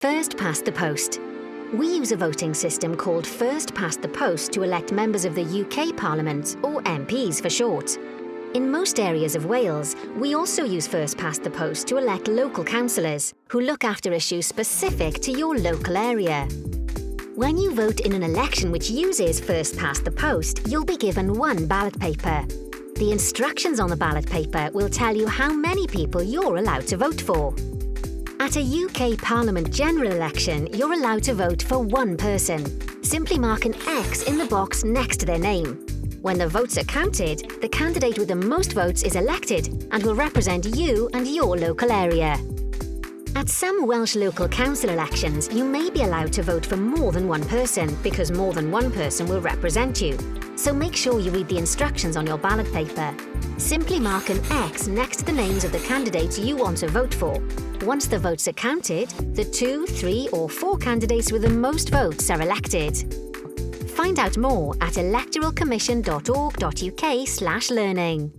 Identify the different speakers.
Speaker 1: First past the post. We use a voting system called first past the post to elect members of the UK Parliament, or MPs for short. In most areas of Wales, we also use first past the post to elect local councillors, who look after issues specific to your local area. When you vote in an election which uses first past the post, you'll be given one ballot paper. The instructions on the ballot paper will tell you how many people you're allowed to vote for. At a UK Parliament general election, you're allowed to vote for one person. Simply mark an X in the box next to their name. When the votes are counted, the candidate with the most votes is elected and will represent you and your local area. At some Welsh local council elections, you may be allowed to vote for more than one person because more than one person will represent you. So make sure you read the instructions on your ballot paper. Simply mark an X next to the names of the candidates you want to vote for. Once the votes are counted, the 2, 3 or 4 candidates with the most votes are elected. Find out more at electoralcommission.org.uk/learning.